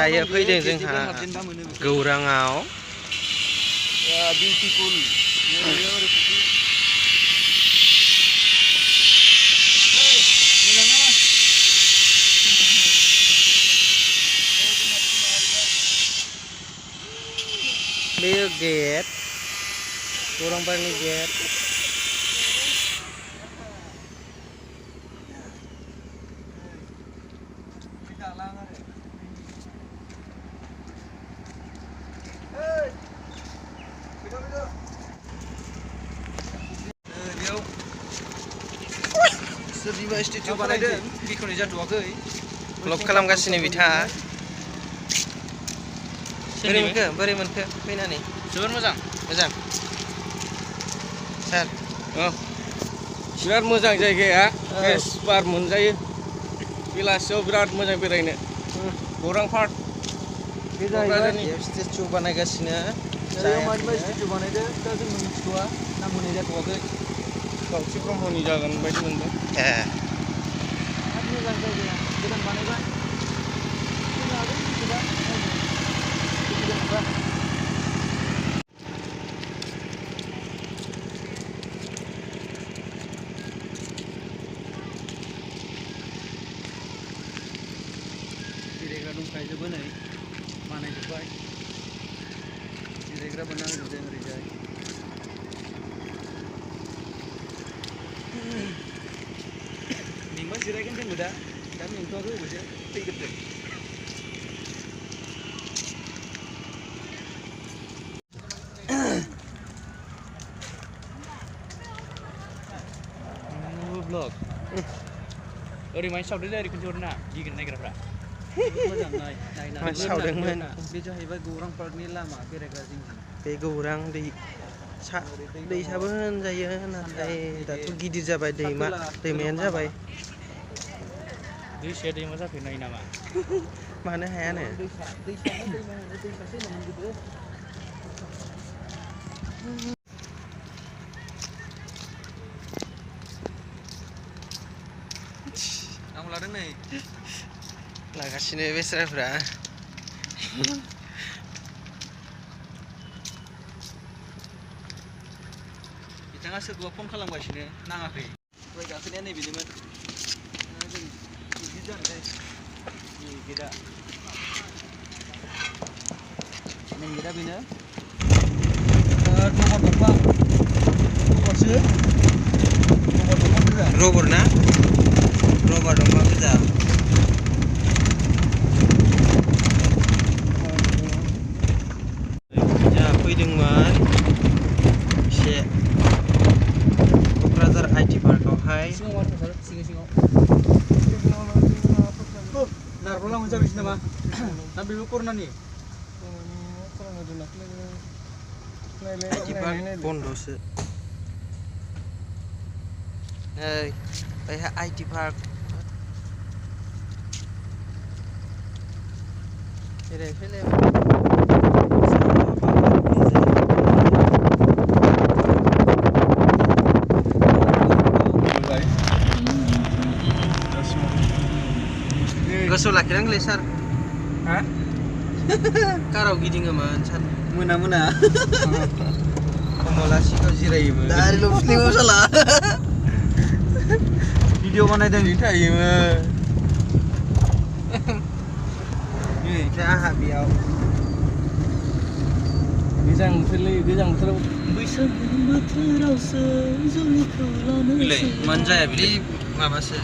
दायो फैदों जोंहा गौराङाव बिउटिफुल बेयो गेट गौरां बारनि गेट सोरनिबा स्टेचु बानायदों बेखेवनाय जाथ'वाखै ब्लग खालामगासिनो बिथाङा बोरै मोनखो फैनानै जोबोर मोजां सार बिराद मोजां जायगाया फ्रेस बार मोनजायो बेलासियाव बिराद मोजां बेरायनो गौरां पार्क बे जाहैबाय स्टेचु बानायगासिनो स्टेचु बानायदों दा जों मिथिथ'वा नाम होनाय जाथ'वाखै दाउखि ब्रह्मनि जागोन बायदि मोनदों बिराद मोजां जायगाया गोदान बानायबाय जिरायग्रा दंखायोजोबो नै बानायजोब्बाय जिरायग्रा बानायना होजोबदों ओरैजाय मेंबा जिरायगोन जोंबो दा मेंथ'वाखै अबयसे फैग्रोदों ब्लग ओरै माने सावदों ओरै खोन्थाहरना गिगोन नायग्राफ्रा मोजां नायना सावदोंमोन बे जाहैबाय गौरां पार्कनि लामा बेरायग्रा जिं बे गौरां दैसाबो होनजायो नाथाय दाथ' गिदिर जाबाय दैमायानो जाबाय दैसाया दैमा जाफेरनाय नामा मानो हायानो आं लादों नै लागासिनो बेस्राफ्रा बिथाङा सोरखौबा फन खालामगासिनो नाङाखै दहाय गाखोनाया नैबेनोमोन जों बिदि जानोसै नै गेटआ मेन गेटआ बेनो दंफां रबर ना रबर दंफां गोजा जोंहा फैदोंमोन एसे क'क्राझार आइटि पार्कआवहाय नारबला मोनजागासिनो नामा ना बेबो कर'नानि आइटि पार्क बन्द'सो नै बैहा आइटि पार्क गोसोआव लाखिनांगौलै सार काराव गिदिङोमोन सान मोना कमला सिगाङाव जिरायोमोन दारिल' फिलिमाव साला भिडिअ बानायदों थायोमोन ओमफ्राय आंहा बेयाव गोजां बोथोराव बैसागु बोथोरावसो जुलिखौ लानो मोनजाया बिदि माबासो